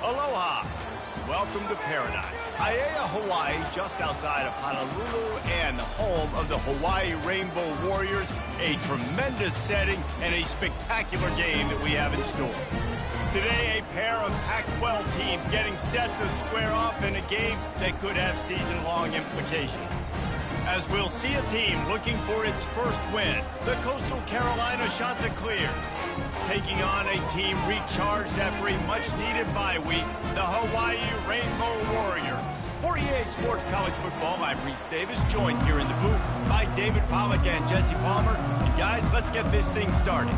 Aloha. Welcome to paradise. Aiea, Hawaii, just outside of Honolulu and the home of the Hawaii Rainbow Warriors. A tremendous setting and a spectacular game that we have in store. Today, a pair of Pac-12 teams getting set to square off in a game that could have season-long implications. As we'll see a team looking for its first win, the Coastal Carolina Chanticleers, taking on a team recharged after a much-needed bye week, the Hawaii Rainbow Warriors. For EA Sports College Football, I'm Reese Davis, joined here in the booth by David Pollack and Jesse Palmer. And guys, let's get this thing started.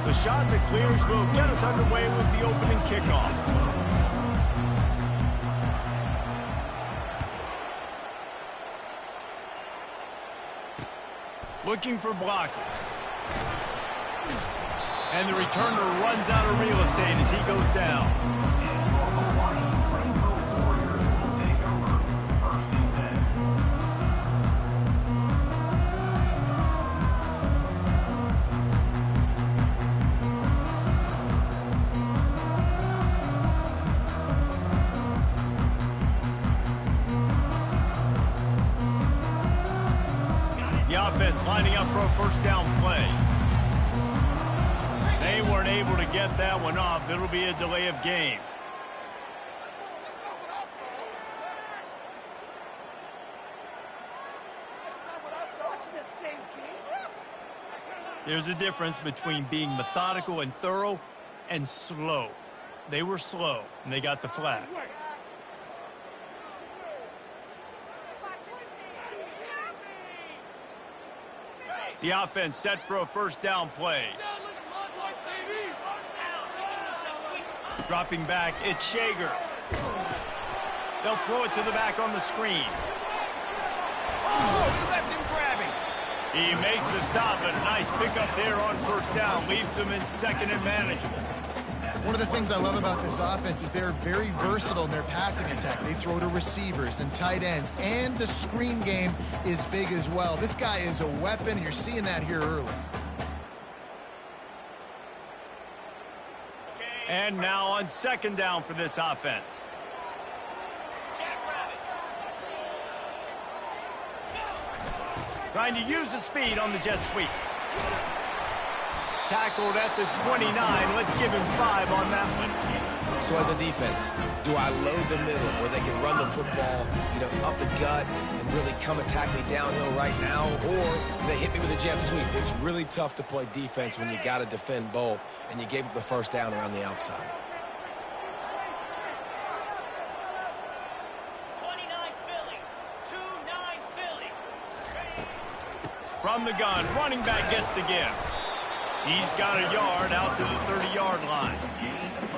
The Chanticleers will get us underway with the opening kickoff. Looking for blockers. And the returner runs out of real estate as he goes down. The offense lining up for a first down play. They weren't able to get that one off. It'll be a delay of game. There's a difference between being methodical and thorough and slow. They were slow, and they got the flag. The offense set for a first down play. Dropping back, it's Shager. They'll throw it to the back on the screen. Oh, he left him grabbing. He makes the stop, but a nice pickup there on first down. Leaves them in second and manageable. One of the things I love about this offense is they're very versatile in their passing attack. They throw to receivers and tight ends, and the screen game is big as well. This guy is a weapon, and you're seeing that here early. And now on second down for this offense. Trying to use the speed on the jet sweep. Tackled at the 29. Let's give him 5 on that one. So as a defense, do I load the middle where they can run the football, up the gut and really come attack me downhill right now, or they hit me with a jet sweep? It's really tough to play defense when you got to defend both, and you gave up the first down around the outside. From the gun, running back gets to give. He's got a yard out to the 30-yard line.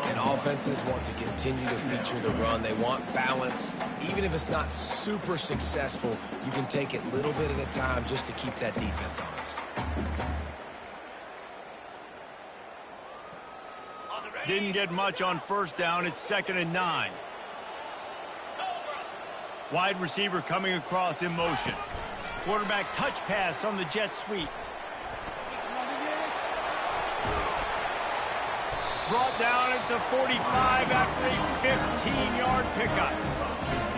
And offenses want to continue to feature the run. They want balance. Even if it's not super successful, you can take it little bit at a time just to keep that defense honest. Didn't get much on first down. It's 2nd and 9. Wide receiver coming across in motion. Quarterback touch pass on the jet sweep. Brought down at the 45 after a 15-yard pickup.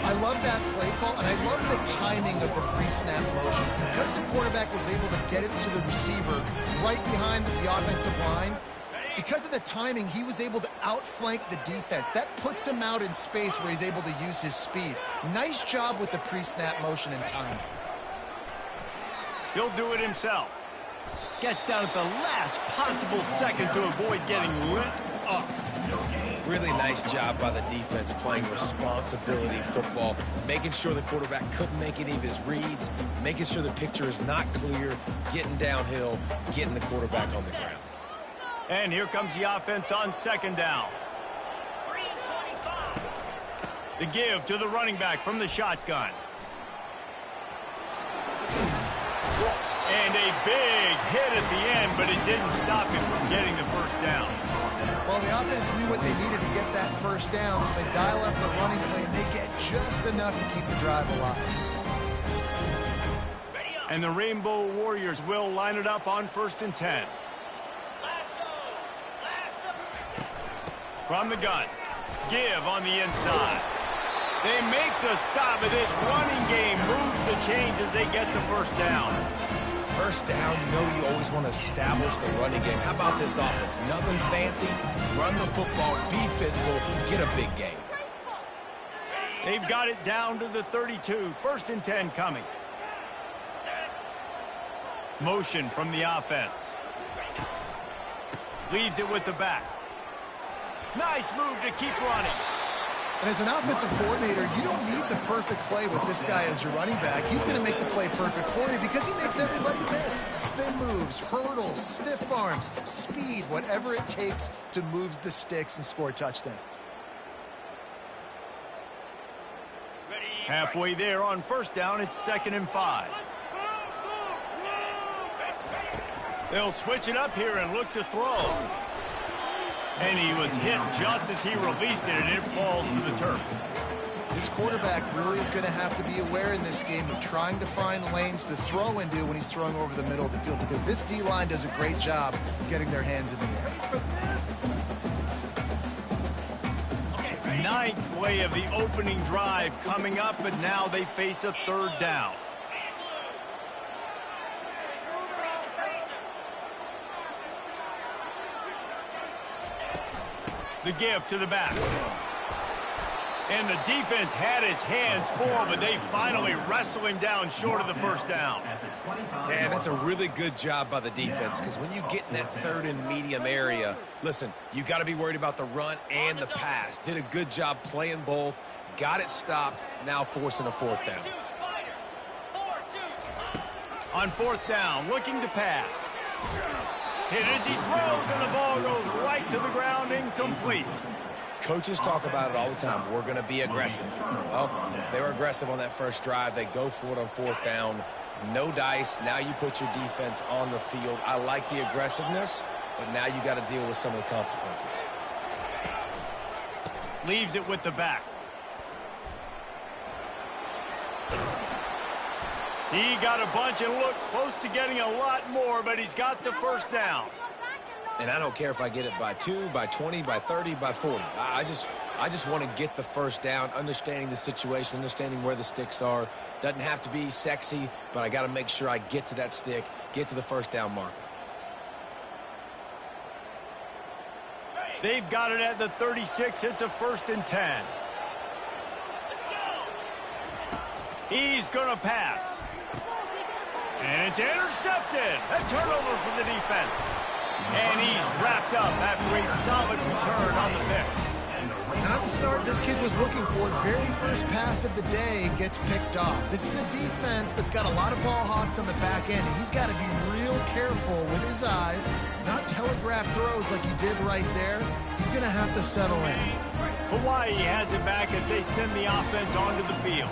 I love that play call, and I love the timing of the pre-snap motion. Because the quarterback was able to get it to the receiver right behind the offensive line, because of the timing, he was able to outflank the defense. That puts him out in space where he's able to use his speed. Nice job with the pre-snap motion and timing. He'll do it himself. Gets down at the last possible second to avoid getting lit up. Really nice job by the defense playing responsibility football, making sure the quarterback couldn't make any of his reads, making sure the picture is not clear, getting downhill, getting the quarterback on the ground. And here comes the offense on second down. The give to the running back from the shotgun. And a big hit at the end, but it didn't stop him from getting the first down. Well, the offense knew what they needed to get that first down, so they dial up the running play, and they get just enough to keep the drive alive. And the Rainbow Warriors will line it up on 1st and 10. From the gun. Give on the inside. They make the stop, but this running game moves the chains as they get the first down. First down, you know you always want to establish the running game. How about this offense? Nothing fancy. Run the football, be physical, get a big gain. They've got it down to the 32. First and 10 coming. Motion from the offense. Leaves it with the back. Nice move to keep running. And as an offensive coordinator, you don't need the perfect play with this guy as your running back. He's going to make the play perfect for you because he makes everybody miss. Spin moves, hurdles, stiff arms, speed, whatever it takes to move the sticks and score touchdowns. Halfway there on first down, it's 2nd and 5. They'll switch it up here and look to throw. And he was hit just as he released it, and it falls to the turf. This quarterback really is going to have to be aware in this game of trying to find lanes to throw into when he's throwing over the middle of the field, because this D-line does a great job getting their hands in the air. Ninth play of the opening drive coming up, but now they face a 3rd down. The give to the back. And the defense had his hands full, but they finally wrestle him down short of the first down. Man, that's a really good job by the defense, because when you get in that 3rd and medium area, listen, you got to be worried about the run and the pass. Did a good job playing both, got it stopped, now forcing a 4th down. On 4th down, looking to pass. Hit as he throws, and the ball goes right to the ground, incomplete. Coaches talk about it all the time. We're going to be aggressive. Well, they were aggressive on that first drive. They go for it on 4th down. No dice. Now you put your defense on the field. I like the aggressiveness, but now you got to deal with some of the consequences. Leaves it with the back. He got a bunch and looked close to getting a lot more, but he's got the first down. And I don't care if I get it by 2, by 20, by 30, by 40. I just want to get the first down, understanding the situation, understanding where the sticks are. Doesn't have to be sexy, but I got to make sure I get to that stick, get to the first down marker. They've got it at the 36. It's a 1st and 10. He's going to pass. And it's intercepted. A turnover for the defense. And he's wrapped up after a solid return on the pick. Not the start this kid was looking for. Very first pass of the day gets picked off. This is a defense that's got a lot of ball hawks on the back end, and he's got to be real careful with his eyes, not telegraph throws like he did right there. He's going to have to settle in. Hawaii has it back as they send the offense onto the field.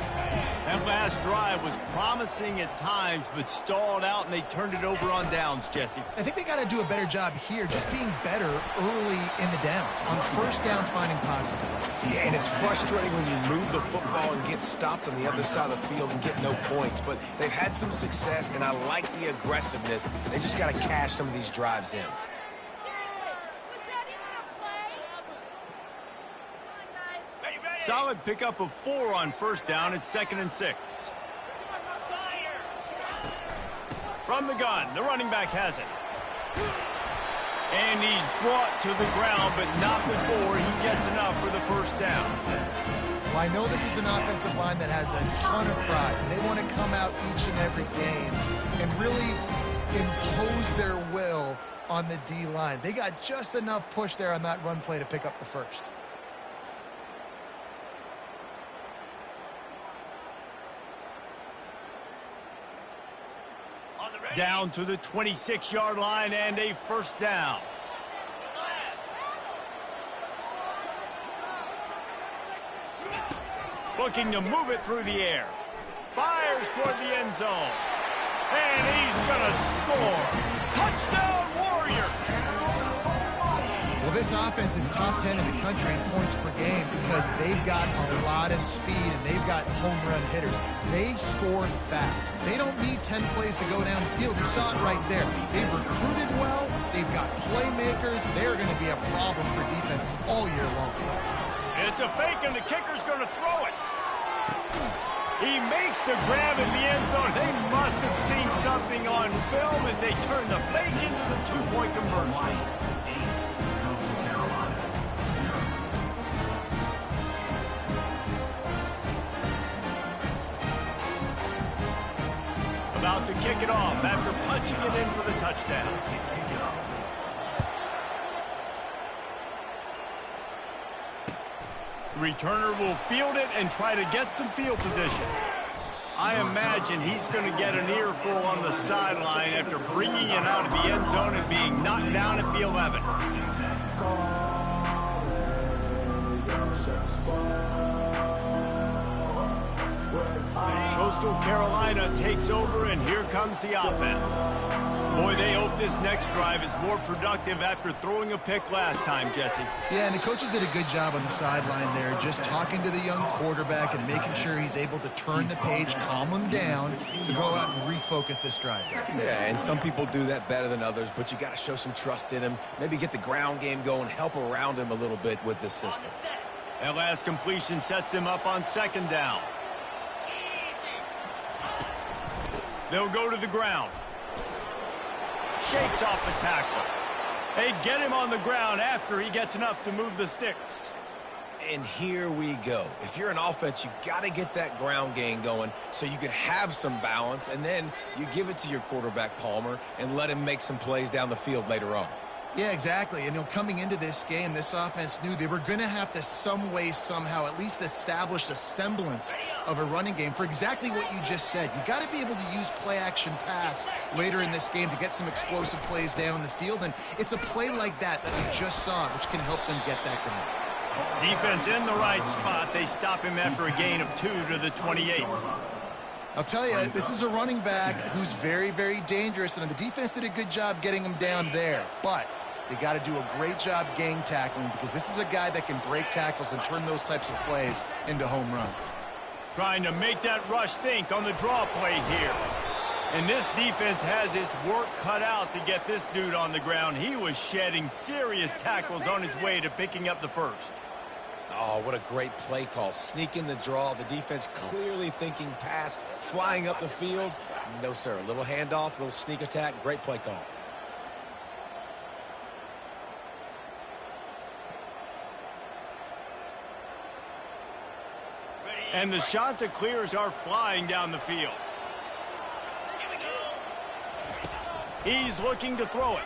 That last drive was promising at times, but stalled out, and they turned it over on downs, Jesse. I think they got to do a better job here, just being better early in the downs. On first down, finding positive plays. Yeah, and it's frustrating when you move the football and get stopped on the other side of the field and get no points. But they've had some success, and I like the aggressiveness. They just got to cash some of these drives in. Solid pickup of 4 on first down. It's 2nd and 6. From the gun, the running back has it. And he's brought to the ground, but not before he gets enough for the first down. Well, I know this is an offensive line that has a ton of pride, and they want to come out each and every game and really impose their will on the D-line. They got just enough push there on that run play to pick up the first. Down to the 26-yard line and a first down. Looking to move it through the air. Fires toward the end zone. And he's going to score. Touchdown, Warrior! Well, Well, this offense is top 10 in the country in points per game because they've got a lot of speed and they've got home run hitters. They score fast. They don't need 10 plays to go down the field. You saw it right there. They've recruited well. They've got playmakers. They're going to be a problem for defenses all year long. It's a fake, and the kicker's going to throw it. He makes the grab in the end zone. They must have seen something on film as they turn the fake into the two-point conversion. About to kick it off after punching it in for the touchdown. Returner will field it and try to get some field position. I imagine he's going to get an earful on the sideline after bringing it out of the end zone and being knocked down at the 11. Coastal Carolina takes over, and here comes the offense. Boy, they hope this next drive is more productive after throwing a pick last time, Jesse. Yeah, and the coaches did a good job on the sideline there, just talking to the young quarterback and making sure he's able to turn the page, calm him down, to go out and refocus this drive. Yeah, and some people do that better than others, but you got to show some trust in him, maybe get the ground game going, help around him a little bit with this system. That last completion sets him up on second down. They'll go to the ground. Shakes off the tackle. They get him on the ground after he gets enough to move the sticks. And here we go. If you're an offense, you got to get that ground game going so you can have some balance, and then you give it to your quarterback, Palmer, and let him make some plays down the field later on. Yeah, exactly. And coming into this game, this offense knew they were going to have to some way, somehow, at least establish a semblance of a running game for exactly what you just said. You got to be able to use play-action pass later in this game to get some explosive plays down the field. And it's a play like that that we just saw, which can help them get that going. Defense in the right spot. They stop him after a gain of 2 to the 28. I'll tell you, this is a running back who's very, very dangerous, and the defense did a good job getting him down there. But they got to do a great job gang tackling because this is a guy that can break tackles and turn those types of plays into home runs. Trying to make that rush think on the draw play here. And this defense has its work cut out to get this dude on the ground. He was shedding serious tackles on his way to picking up the first. Oh, what a great play call. Sneak in the draw. The defense clearly thinking pass, flying up the field. No, sir. A little handoff, a little sneak attack. Great play call. And the Chanticleers are flying down the field. He's looking to throw it.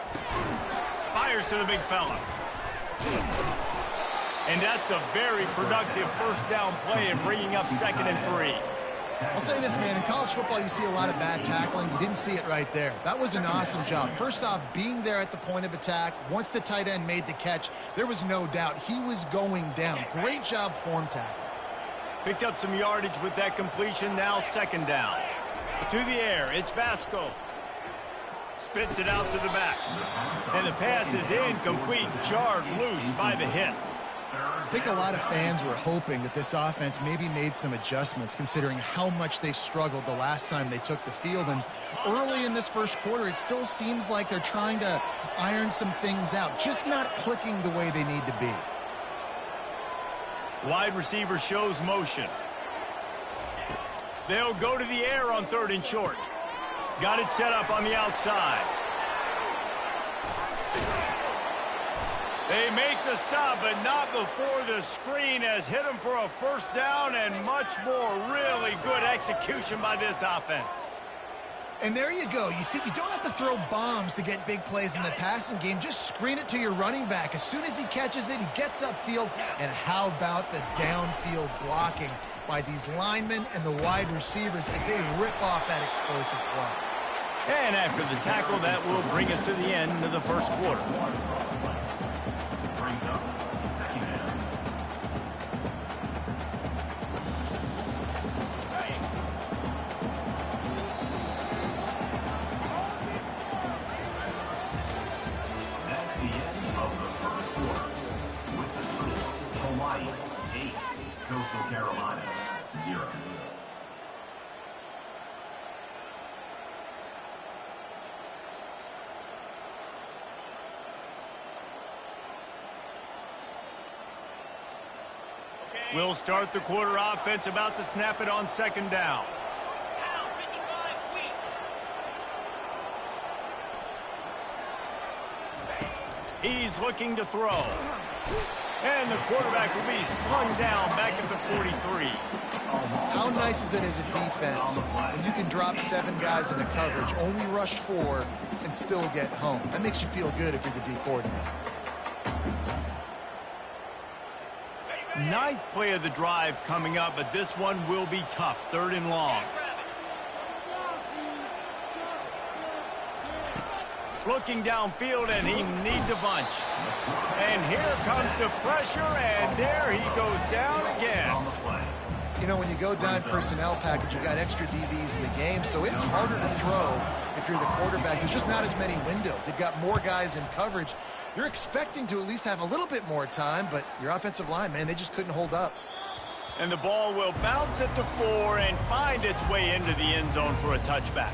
Fires to the big fella. And that's a very productive first down play and bringing up 2nd and 3. I'll say this, man. In college football, you see a lot of bad tackling. You didn't see it right there. That was an awesome job. First off, being there at the point of attack. Once the tight end made the catch, there was no doubt he was going down. Great job form tackle. Picked up some yardage with that completion. Now 2nd down. To the air. It's Vasco. Spits it out to the back. And the pass is incomplete. Jarred loose by the hit. I think a lot of fans were hoping that this offense maybe made some adjustments considering how much they struggled the last time they took the field. And early in this first quarter, it still seems like they're trying to iron some things out, just not clicking the way they need to be. Wide receiver shows motion. They'll go to the air on 3rd and short. Got it set up on the outside. They make the stop, but not before the screen has hit them for a first down and much more really good execution by this offense. And there you go. You see, you don't have to throw bombs to get big plays in the passing game. Just screen it to your running back. As soon as he catches it, he gets upfield. And how about the downfield blocking by these linemen and the wide receivers as they rip off that explosive play. And after the tackle, that will bring us to the end of the first quarter. That's the end of the first quarter. Hawaii 8, Coastal Carolina 0. We'll start the quarter offense, about to snap it on second down. He's looking to throw. And the quarterback will be slung down back at the 43. How nice is it as a defense when you can drop 7 guys into coverage, only rush 4, and still get home? That makes you feel good if you're the D coordinator. Ninth play of the drive coming up, but this one will be tough. 3rd and long. Looking downfield, and he needs a bunch. And here comes the pressure, and there he goes down again. You know, when you go dime personnel package, you got extra DBs in the game, so it's harder to throw if you're the quarterback. There's just not as many windows. They've got more guys in coverage. You're expecting to at least have a little bit more time, but your offensive line, man, they just couldn't hold up. And the ball will bounce at the 4 and find its way into the end zone for a touchback.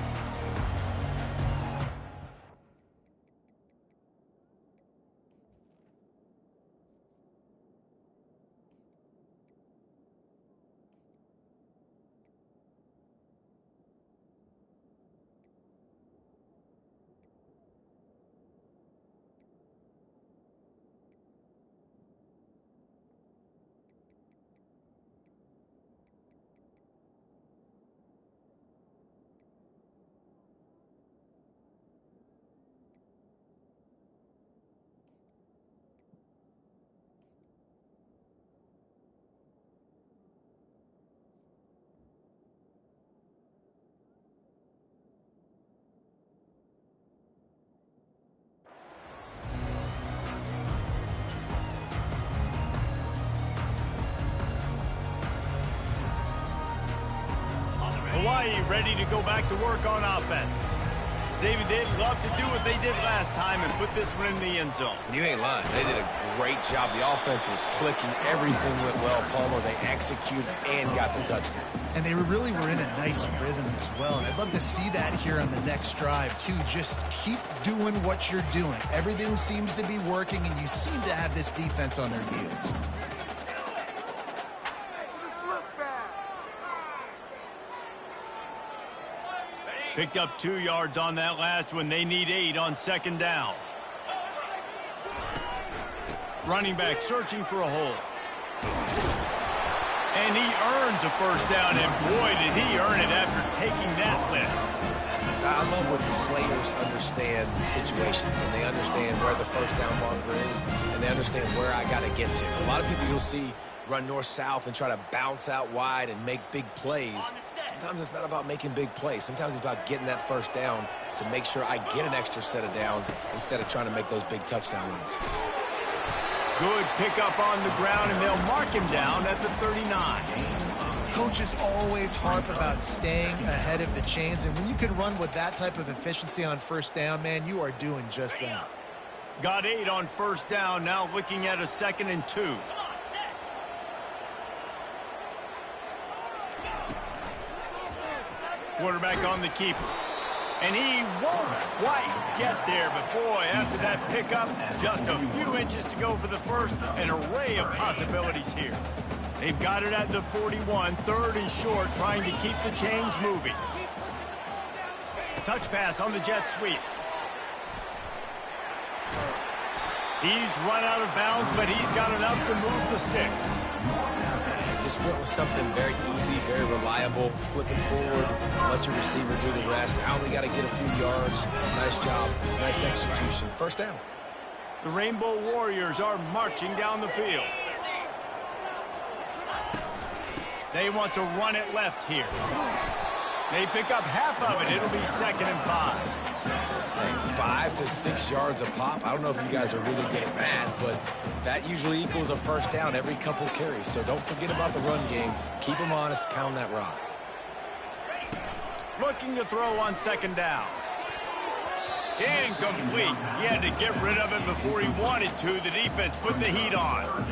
Hawaii ready to go back to work on offense. David, they'd love to do what they did last time and put this one in the end zone. You ain't lying. They did a great job. The offense was clicking. Everything went well, Palmer. They executed and got the touchdown. And they really were in a nice rhythm as well. And I'd love to see that here on the next drive, too. Just keep doing what you're doing. Everything seems to be working, and you seem to have this defense on their heels. Picked up 2 yards on that last one. They need 8 on second down. Running back searching for a hole. And he earns a first down, and boy, did he earn it after taking that lift. I love when players understand situations, and they understand where the first down marker is, and they understand where I got to get to. A lot of people you'll see run north-south and try to bounce out wide and make big plays. Sometimes it's not about making big plays. Sometimes it's about getting that first down to make sure I get an extra set of downs instead of trying to make those big touchdown runs. Good pickup on the ground, and they'll mark him down at the 39. Coaches always harp about staying ahead of the chains, and when you can run with that type of efficiency on first down, man, you are doing just that. Got 8 on first down, now looking at a 2nd and 2. Quarterback on the keeper. And he won't quite get there, but boy, after that pickup, just a few inches to go for the first. An array of possibilities here. They've got it at the 41, 3rd and short, trying to keep the chains moving. Touch pass on the jet sweep. He's run out of bounds, but he's got enough to move the sticks. Just went with something very easy, very reliable, flipping forward, let your receiver do the rest. I only got to get a few yards. Nice job, nice execution. First down. The Rainbow Warriors are marching down the field. They want to run it left here. They pick up half of it. It'll be 2nd and 5. Hey, 5 to 6 yards a pop. I don't know if you guys are really good at math, but that usually equals a first down every couple carries. So don't forget about the run game. Keep them honest. Pound that rock. Looking to throw on 2nd down. Incomplete. He had to get rid of it before he wanted to. The defense put the heat on.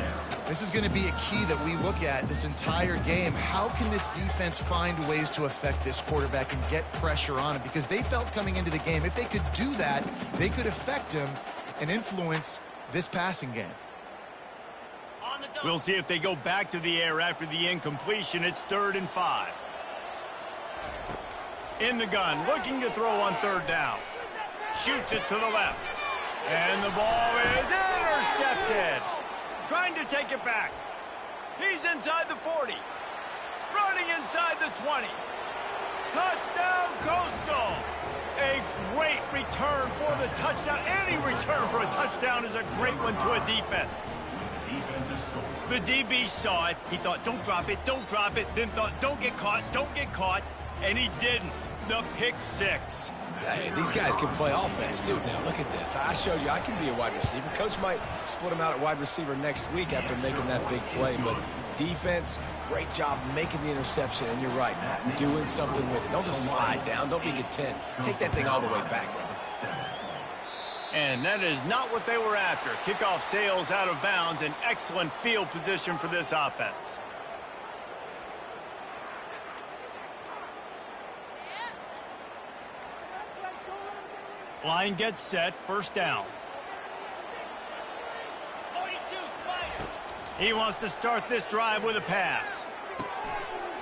This is going to be a key that we look at this entire game. How can this defense find ways to affect this quarterback and get pressure on him? Because they felt coming into the game, if they could do that, they could affect him and influence this passing game. We'll see if they go back to the air after the incompletion. It's 3rd and 5. In the gun, looking to throw on 3rd down. Shoots it to the left. And the ball is intercepted. Trying to take it back. He's inside the 40. Running inside the 20. Touchdown, Coastal. A great return for the touchdown. Any return for a touchdown is a great one to a defense. The DB saw it. He thought, don't drop it, don't drop it. Then thought, don't get caught, don't get caught. And he didn't. The pick 6. Hey, these guys can play offense, too. Now, look at this. I showed you I can be a wide receiver. Coach might split him out at wide receiver next week after making that big play. But defense, great job making the interception. And you're right, doing something with it. Don't just slide down. Don't be content. Take that thing all the way back, brother. And that is not what they were after. Kickoff sails out of bounds. An excellent field position for this offense. Line gets set. 1st down. 42, Spider. He wants to start this drive with a pass.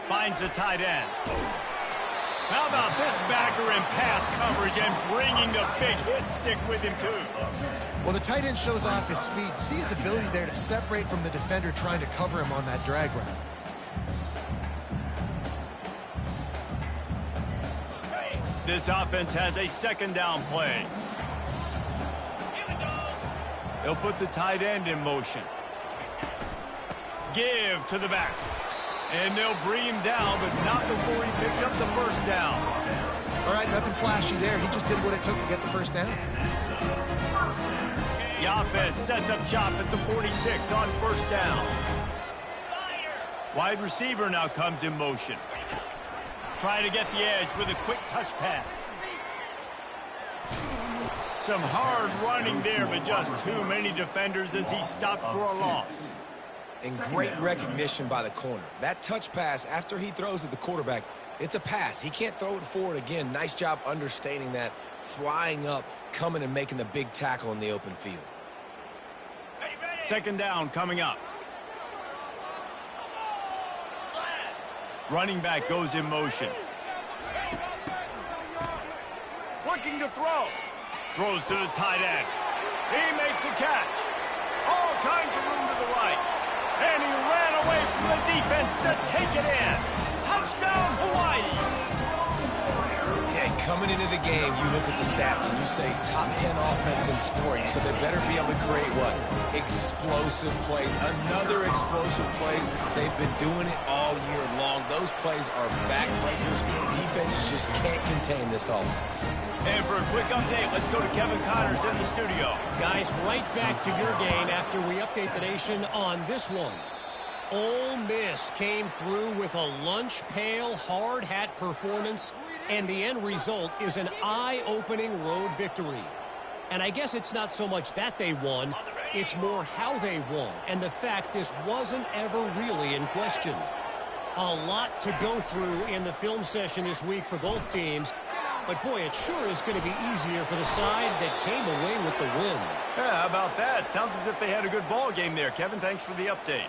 Finds the tight end. How about this backer in pass coverage and bringing the big hit stick with him, too? Well, the tight end shows off his speed. See his ability there to separate from the defender trying to cover him on that drag route. This offense has a 2nd down play. They'll put the tight end in motion. Give to the back. And they'll bring him down, but not before he picks up the 1st down. All right, nothing flashy there. He just did what it took to get the 1st down. The offense sets up shop at the 46 on 1st down. Wide receiver now comes in motion. Trying to get the edge with a quick touch pass. Some hard running there, but just too many defenders as he stopped for a loss. And great recognition by the corner. That touch pass, after he throws at the quarterback, it's a pass. He can't throw it forward again. Nice job understanding that, flying up, coming and making the big tackle in the open field. 2nd down coming up. Running back goes in motion. Looking to throw. Throws to the tight end. He makes the catch. All kinds of room to the right. And he ran away from the defense to take it in. Touchdown, Hawaii. Yeah, coming into the game, you look at the stats and you say top 10 offense in scoring, so they better be able to create what? Explosive plays. Another explosive plays. They've been doing it all year long. Those plays are backbreakers. Defenses just can't contain this offense. And for a quick update, let's go to Kevin Connors in the studio. Guys, right back to your game after we update the nation on this one. Ole Miss came through with a lunch pail hard hat performance, and the end result is an eye-opening road victory. And I guess it's not so much that they won, it's more how they won, and the fact this wasn't ever really in question. A lot to go through in the film session this week for both teams. But, boy, it sure is going to be easier for the side that came away with the win. Yeah, how about that? Sounds as if they had a good ball game there. Kevin, thanks for the update.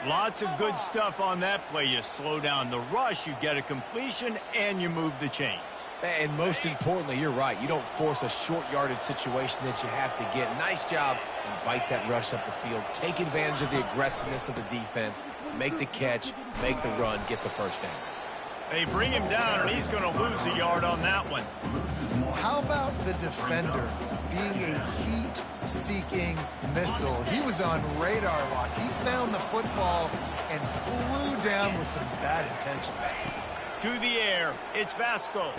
Lots of good stuff on that play. You slow down the rush, you get a completion, and you move the chains. And most importantly, you're right. You don't force a short yardage situation that you have to get. Nice job. Invite that rush up the field. Take advantage of the aggressiveness of the defense. Make the catch, make the run, get the 1st down. They bring him down, and he's going to lose a yard on that one. How about the defender being a heat-seeking missile? He was on radar lock. He found the football and flew down with some bad intentions. To the air, it's Vasco.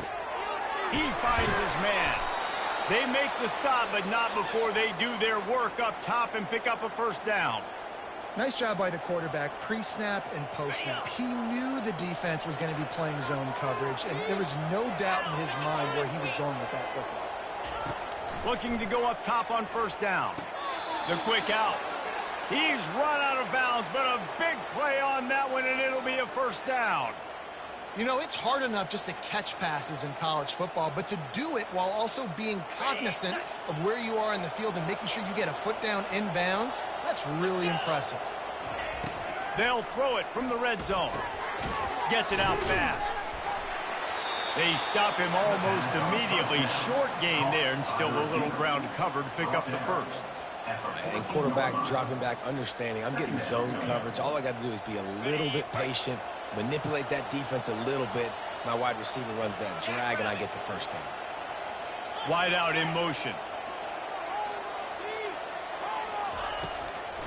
He finds his man. They make the stop, but not before they do their work up top and pick up a 1st down. Nice job by the quarterback, pre-snap and post-snap. He knew the defense was going to be playing zone coverage, and there was no doubt in his mind where he was going with that football. Looking to go up top on 1st down. The quick out. He's run out of bounds, but a big play on that one, and it'll be a first down. You know, it's hard enough just to catch passes in college football, but to do it while also being cognizant of where you are in the field and making sure you get a foot down inbounds, that's really impressive. They'll throw it from the red zone. Gets it out fast. They stop him almost immediately. Short gain there, and still a little ground to cover to pick up the first. And quarterback dropping back, understanding I'm getting zone coverage. All I got to do is be a little bit patient, manipulate that defense a little bit. My wide receiver runs that drag, and I get the first down. Wide out in motion.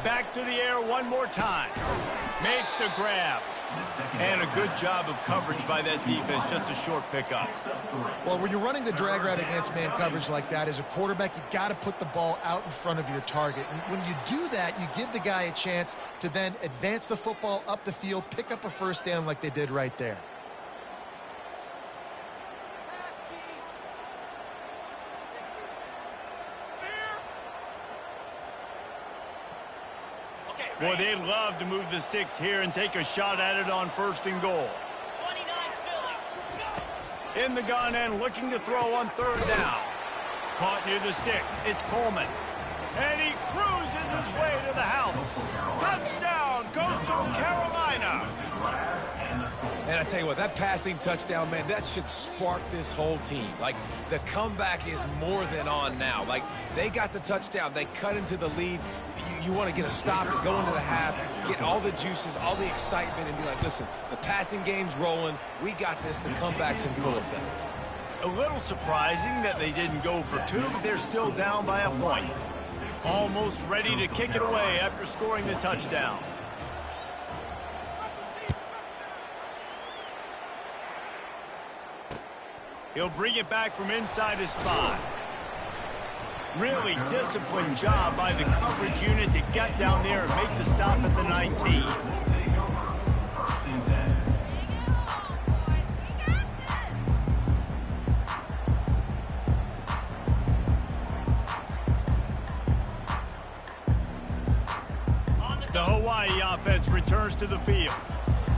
Back to the air one more time. Makes the grab. And a good job of coverage by that defense, just a short pickup. Well, when you're running the drag route against man coverage like that, as a quarterback, you got to put the ball out in front of your target. And when you do that, you give the guy a chance to then advance the football up the field, pick up a first down like they did right there. Boy, they'd love to move the sticks here and take a shot at it on 1st and goal. In the gun and looking to throw on 3rd down. Caught near the sticks. It's Coleman. And he cruises his way to the house. Touchdown, Coastal Carolina. And I tell you what, that passing touchdown, man, that should spark this whole team. Like, the comeback is more than on now. Like, they got the touchdown. They cut into the lead. You want to get a stop and go into the half, get all the juices, all the excitement, and be like, listen, the passing game's rolling. We got this. The comeback's in full effect. A little surprising that they didn't go for 2, but they're still down by a point. Almost ready to kick it away after scoring the touchdown. He'll bring it back from inside his 5. Really disciplined job by the coverage unit to get down there and make the stop at the 19. The Hawaii offense returns to the field.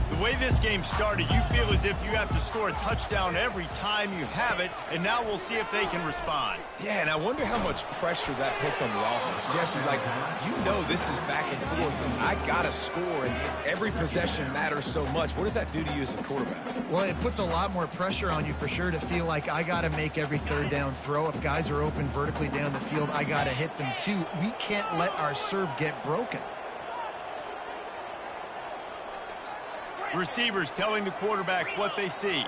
The way this game started, you feel as if you have to score a touchdown every time you have it, and now we'll see if they can respond. Yeah, and I wonder how much pressure that puts on the offense. Jesse, like, you know this is back and forth, and I got to score, and every possession matters so much. What does that do to you as a quarterback? Well, it puts a lot more pressure on you for sure to feel like I got to make every 3rd down throw. If guys are open vertically down the field, I got to hit them too. We can't let our serve get broken. Receivers telling the quarterback what they see.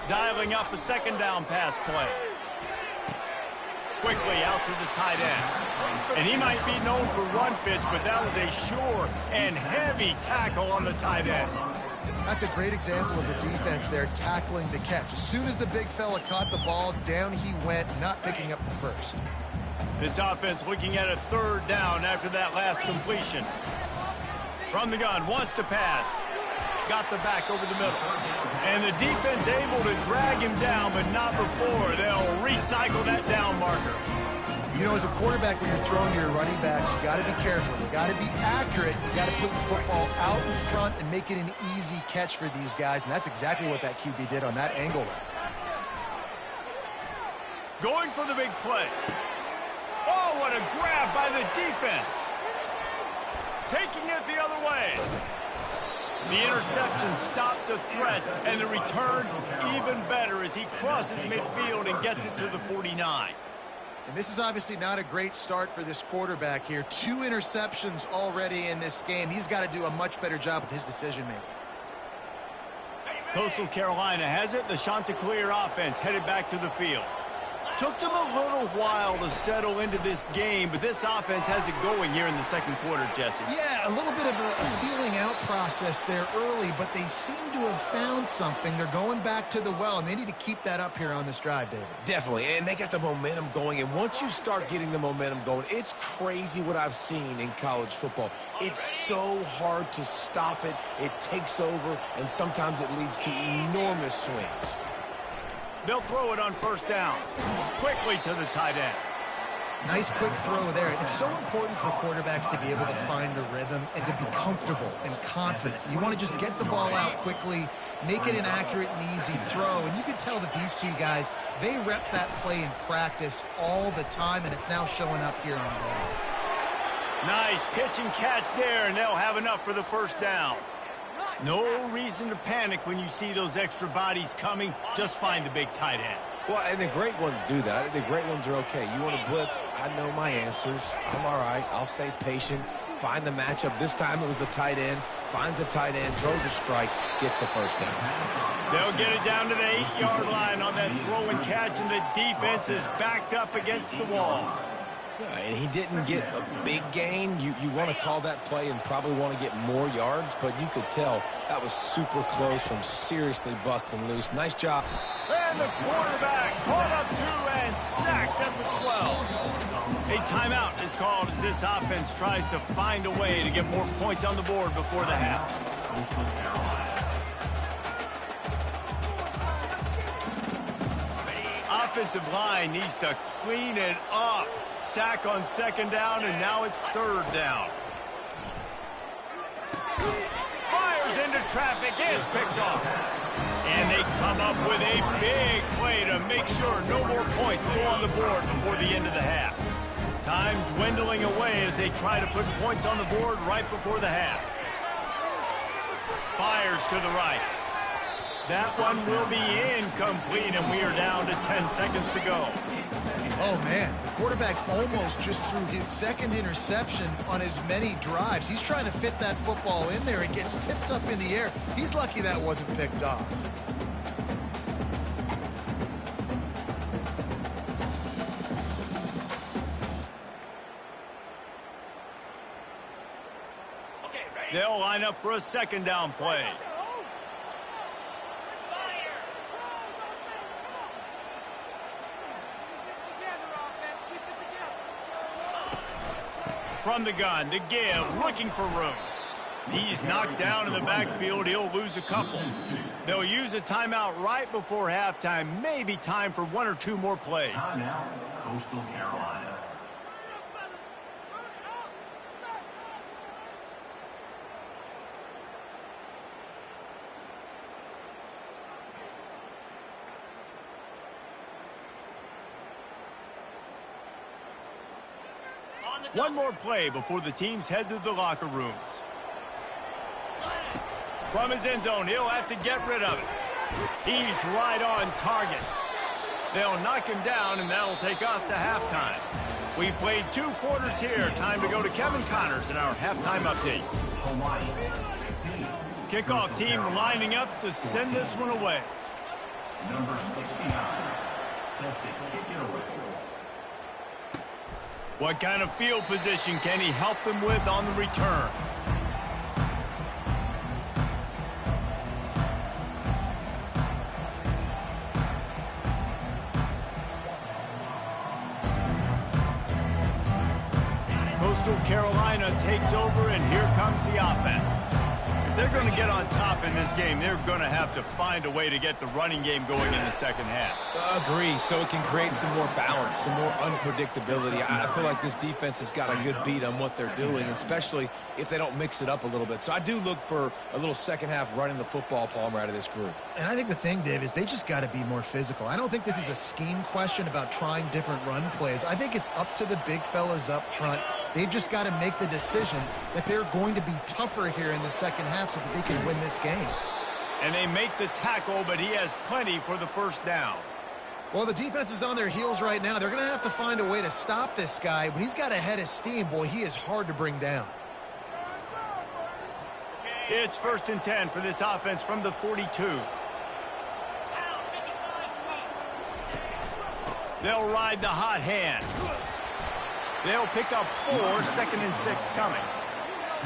Dialing up a 2nd down pass play. Quickly out to the tight end. And he might be known for run fits, but that was a sure and heavy tackle on the tight end. That's a great example of the defense there tackling the catch. As soon as the big fella caught the ball, down he went, not picking up the first. This offense looking at a 3rd down after that last completion. From the gun, wants to pass. Got the back over the middle. And the defense able to drag him down, but not before. They'll recycle that down marker. You know, as a quarterback, when you're throwing to your running backs, you got to be careful. You got to be accurate. You got to put the football out in front and make it an easy catch for these guys. And that's exactly what that QB did on that angle. Going for the big play. Oh, what a grab by the defense. Taking it the other way. The interception stopped the threat, and the return even better as he crosses midfield and gets it to the 49. And this is obviously not a great start for this quarterback here. 2 interceptions already in this game. He's got to do a much better job with his decision-making. Coastal Carolina has it. The Chanticleer offense headed back to the field. Took them a little while to settle into this game, but this offense has it going here in the 2nd quarter, Jesse. Yeah, a little bit of a feeling out process there early, but they seem to have found something. They're going back to the well, and they need to keep that up here on this drive, David. Definitely, and they got the momentum going, and once you start getting the momentum going, it's crazy what I've seen in college football. It's so hard to stop it. It takes over, and sometimes it leads to enormous swings. They'll throw it on 1st down. Quickly to the tight end. Nice quick throw there. It's so important for quarterbacks to be able to find a rhythm and to be comfortable and confident. You want to just get the ball out quickly, make it an accurate and easy throw. And you can tell that these two guys, they rep that play in practice all the time, and it's now showing up here on ball. Nice pitch and catch there, and they'll have enough for the first down. No reason to panic when you see those extra bodies coming. Just find the big tight end. Well, and the great ones do that. I think the great ones are okay. You want to blitz, I know my answers. I'm all right. I'll stay patient, find the matchup. This time it was the tight end. Finds the tight end, throws a strike, gets the first down. They'll get it down to the 8-yard line on that throw and catch, and the defense is backed up against the wall. Yeah, and he didn't get a big gain. You want to call that play and probably want to get more yards, but you could tell that was super close from seriously busting loose. Nice job. And the quarterback caught up to and sacked at the 12. A timeout is called as this offense tries to find a way to get more points on the board before the half. Offensive line needs to clean it up. Sack on second down, and now it's third down. Fires into traffic. It's picked off. And they come up with a big play to make sure no more points go on the board before the end of the half. Time dwindling away as they try to put points on the board right before the half. Fires to the right. That one will be incomplete, and we are down to 10 seconds to go. Oh, man, the quarterback almost just threw his second interception on as many drives. He's trying to fit that football in there. It gets tipped up in the air. He's lucky that wasn't picked off. They'll line up for a second down play. From the gun to give, looking for room. He's knocked down in the backfield. He'll lose a couple. They'll use a timeout right before halftime. Maybe time for one or two more plays. Now, Coastal Carolina. One more play before the teams head to the locker rooms. From his end zone, he'll have to get rid of it. He's right on target. They'll knock him down, and that'll take us to halftime. We've played 2 quarters here. Time to go to Kevin Connors in our halftime update. Hawaii. Kickoff team lining up to send this one away. Number 69. Set to kick it away. What kind of field position can he help them with on the return? Coastal Carolina takes over, and here comes the offense. If they're going to get on top in this game, they're going to have to find a way to get the running game going in the second half. Agree, so it can create some more balance, some more unpredictability. I feel like this defense has got a good beat on what they're doing, especially if they don't mix it up a little bit. So I do look for a little second half running the football, Palmer, out of this group. And I think the thing, Dave, is they just got to be more physical. I don't think this is a scheme question about trying different run plays. I think it's up to the big fellas up front. They've just got to make the decision that they're going to be tougher here in the second half so that they can win this game. And they make the tackle, but he has plenty for the first down. Well, the defense is on their heels right now. They're going to have to find a way to stop this guy. When he's got a head of steam, boy, he is hard to bring down. It's 1st and 10 for this offense from the 42. They'll ride the hot hand. They'll pick up 4, 2nd and 6 coming.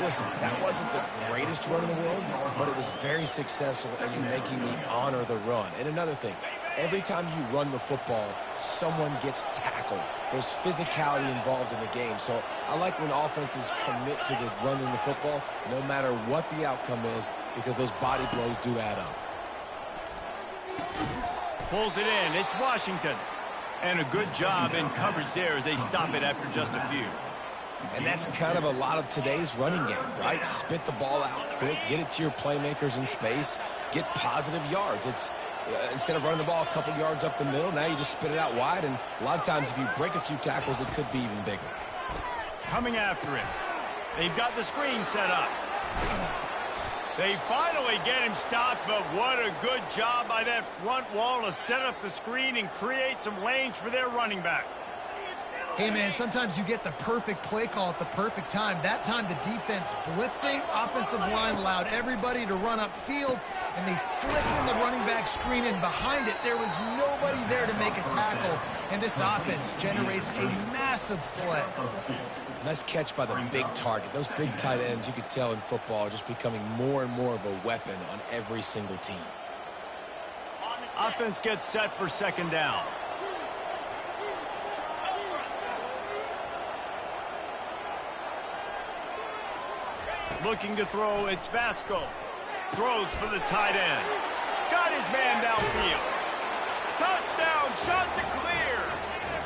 Listen, that wasn't the greatest run in the world, but it was very successful, and you're making me honor the run. And another thing, every time you run the football, someone gets tackled. There's physicality involved in the game. So I like when offenses commit to the running the football, no matter what the outcome is, because those body blows do add up. Pulls it in. It's Washington. And a good job in coverage there as they stop it after just a few. And that's kind of a lot of today's running game, right? Spit the ball out quick, get it to your playmakers in space, get positive yards. It's instead of running the ball a couple yards up the middle, now you just spit it out wide, and a lot of times if you break a few tackles, it could be even bigger. Coming after him. They've got the screen set up. They finally get him stopped, but what a good job by that front wall to set up the screen and create some lanes for their running back. Hey, man, sometimes you get the perfect play call at the perfect time. That time the defense blitzing, offensive line allowed everybody to run upfield, and they slipped in the running back screen, and behind it there was nobody there to make a tackle, and this offense generates a massive play. Nice catch by the big target. Those big tight ends, you could tell in football, are just becoming more and more of a weapon on every single team. Offense gets set for second down. Looking to throw, it's Vasco. Throws for the tight end. Got his man downfield. Touchdown, shot to clear.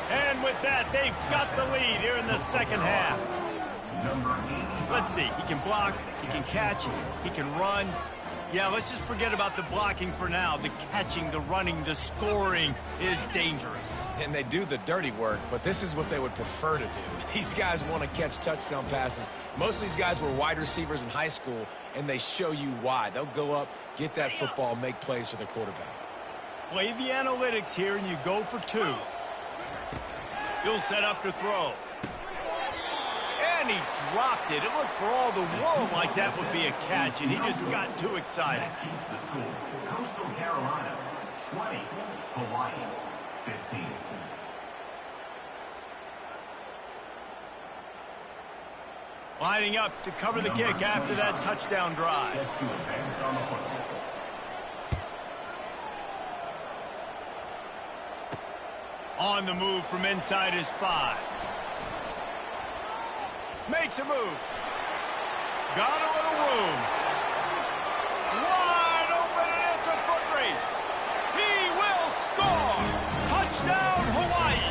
And with that, they've got the lead here in the second half. Let's see, he can block, he can catch, he can run. Yeah, let's just forget about the blocking for now. The catching, the running, the scoring is dangerous. And they do the dirty work, but this is what they would prefer to do. These guys want to catch touchdown passes. Most of these guys were wide receivers in high school, and they show you why. They'll go up, get that football, make plays for their quarterback. Play the analytics here, and you go for two. He'll set up to throw. And he dropped it. It looked for all the world like that would be a catch, and he just got too excited. Keeps the score. Coastal Carolina, 20. Hawaii, 15. Lining up to cover the kick after that touchdown drive. Set to advance on the football. On the move from inside his 5. Makes a move. Got a little room. Wide open, and it's a foot race. He will score. Touchdown, Hawaii.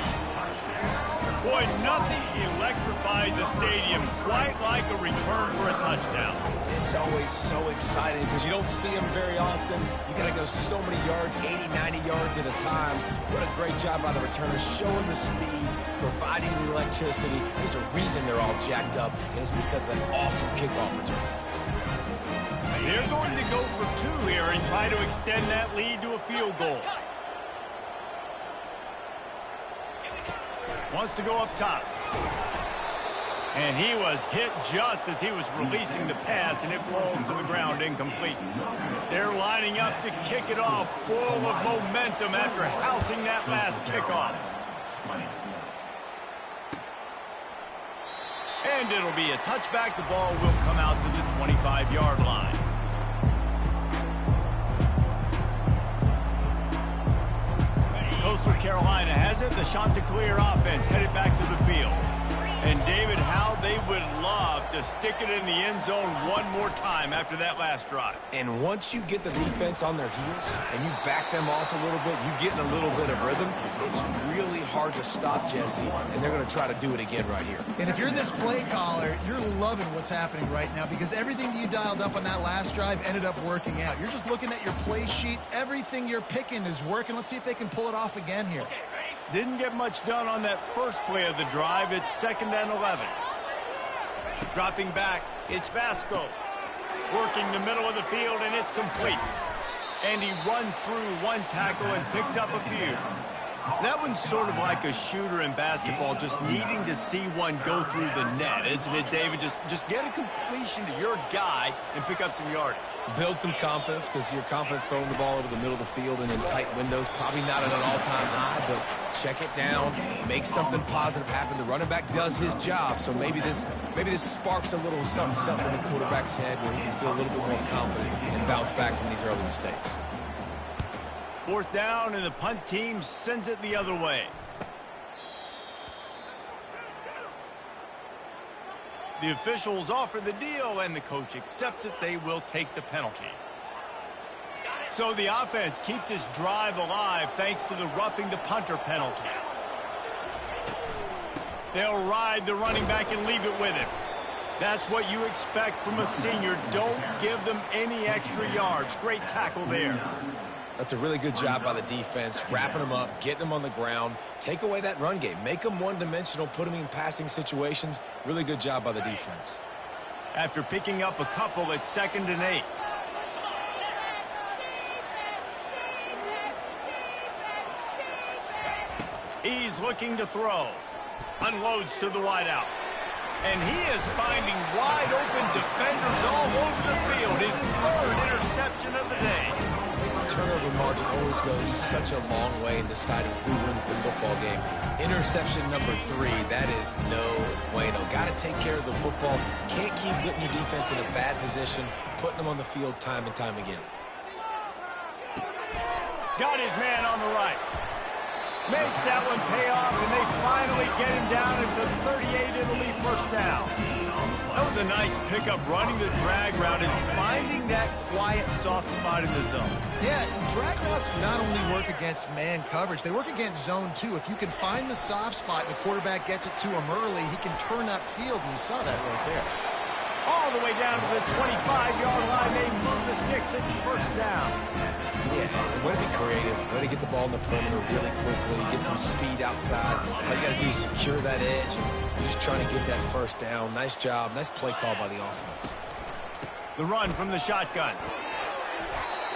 Boy, nothing electrifies a stadium quite like a return for a touchdown. It's always so exciting because you don't see them very often. You got to go so many yards, 80, 90 yards at a time. What a great job by the returners, showing the speed, providing the electricity. There's a reason they're all jacked up, and it's because of that awesome kickoff return. They're going to go for two here and try to extend that lead to a field goal. Wants to go up top. And he was hit just as he was releasing the pass, and it falls to the ground incomplete. They're lining up to kick it off, full of momentum after housing that last kickoff. And it'll be a touchback. The ball will come out to the 25-yard line. Coastal Carolina has it. The Chanticleer offense headed back to the field. And, David, how they would love to stick it in the end zone one more time after that last drive. And once you get the defense on their heels and you back them off a little bit, you get in a little bit of rhythm, it's really hard to stop, Jesse, and they're going to try to do it again right here. And if you're this play caller, you're loving what's happening right now because everything you dialed up on that last drive ended up working out. You're just looking at your play sheet. Everything you're picking is working. Let's see if they can pull it off again here. Didn't get much done on that first play of the drive. It's 2nd and 11. Dropping back, it's Vasco. Working the middle of the field, and it's complete. And he runs through one tackle and picks up a few. That one's sort of like a shooter in basketball, just needing to see one go through the net, isn't it, David? Just get a completion to your guy and pick up some yardage. Build some confidence because your confidence throwing the ball over the middle of the field and in tight windows, probably not at an all-time high, but check it down, make something positive happen. The running back does his job, so maybe this sparks a little something in the quarterback's head where he can feel a little bit more confident and bounce back from these early mistakes. 4th down, and the punt team sends it the other way. The officials offer the deal, and the coach accepts it. They will take the penalty. So the offense keeps this drive alive thanks to the roughing the punter penalty. They'll ride the running back and leave it with him. That's what you expect from a senior. Don't give them any extra yards. Great tackle there. That's a really good job by the defense, wrapping them up, getting them on the ground. Take away that run game. Make them one-dimensional, put them in passing situations. Really good job by the defense. After picking up a couple, it's 2nd and 8. He's looking to throw. Unloads to the wideout. And he is finding wide-open defenders all over the field. His 3rd interception of the day. Turnover margin always goes such a long way in deciding who wins the football game. Interception number 3, that is no bueno. Got to take care of the football. Can't keep putting your defense in a bad position, putting them on the field time and time again. Got his man on the right. Makes that one pay off, and they finally get him down at the 38. It'll be 1st down. That was a nice pickup, running the drag route and finding that quiet, soft spot in the zone. Yeah, drag routes not only work against man coverage, they work against zone too. If you can find the soft spot, the quarterback gets it to him early, he can turn that field, and you saw that right there. All the way down to the 25-yard line. They move the sticks. It's 1st down. Yeah, way to be creative. Way to get the ball in the perimeter really quickly. Get some speed outside. All you got to do is secure that edge. You're just trying to get that 1st down. Nice job. Nice play call by the offense. The run from the shotgun.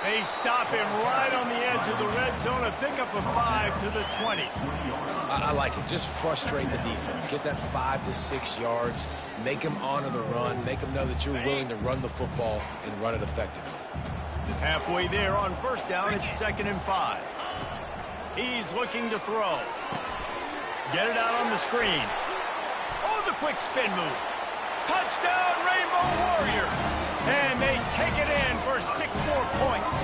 They stop him right on the edge of the red zone. A pickup of 5 to the 20. I like it. Just frustrate the defense. Get that 5 to 6 yards. Make them honor the run. Make them know that you're willing to run the football and run it effectively. Halfway there on 1st down, it's 2nd and 5. He's looking to throw. Get it out on the screen. Oh, the quick spin move. Touchdown, Rainbow Warriors! And they take it in for 6 more points.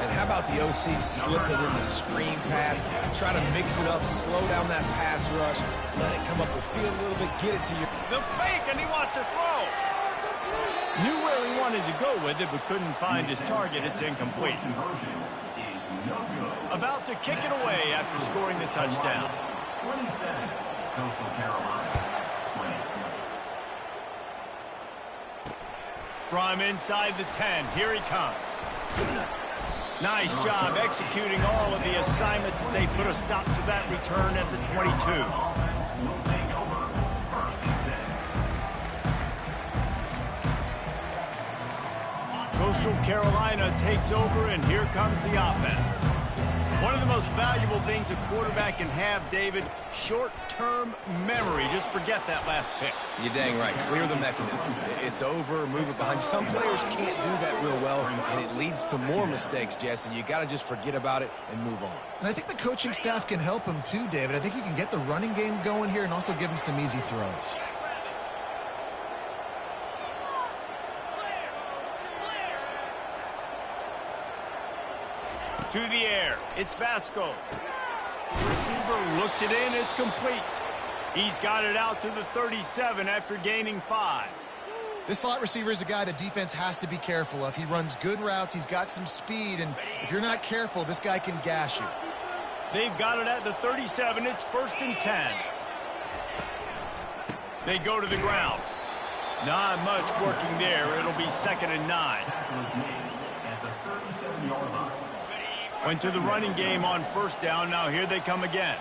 And how about the OC slipping in the screen pass? Try to mix it up, slow down that pass rush, let it come up the field a little bit, get it to you. The fake, and he wants to throw. Knew where he wanted to go with it, but couldn't find his target. It's incomplete. About to kick it away after scoring the touchdown. 27, Coastal Carolina. From inside the 10, here he comes. Nice job executing all of the assignments as they put a stop to that return at the 22. Coastal Carolina takes over, and here comes the offense. One of the most valuable things a quarterback can have, David, short-term memory. Just forget that last pick. You're dang right. Clear the mechanism. It's over, move it behind you. Some players can't do that real well, and it leads to more mistakes, Jesse. You got to just forget about it and move on. And I think the coaching staff can help him too, David. I think you can get the running game going here and also give him some easy throws. To the air, it's Vasco. Receiver looks it in, it's complete. He's got it out to the 37 after gaining 5. This slot receiver is a guy the defense has to be careful of. He runs good routes, he's got some speed, and if you're not careful, this guy can gash you. They've got it at the 37, it's 1st and 10. They go to the ground. Not much working there, it'll be 2nd and 9. Went to the running game on 1st down. Now here they come again.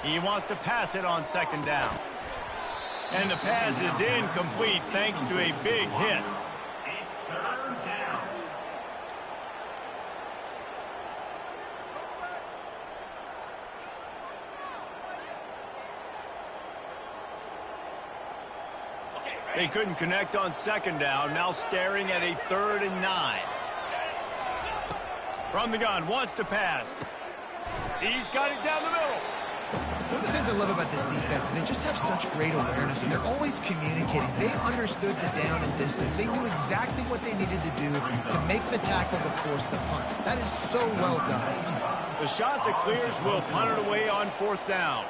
He wants to pass it on 2nd down. And the pass is incomplete thanks to a big hit. It's 3rd down. They couldn't connect on 2nd down. Now staring at a 3rd and 9. From the gun, wants to pass. He's got it down the middle. One of the things I love about this defense is they just have such great awareness, and they're always communicating. They understood the down and distance. They knew exactly what they needed to do to make the tackle to force the punt. That is so well done. The shot that clears will punt it away on 4th down.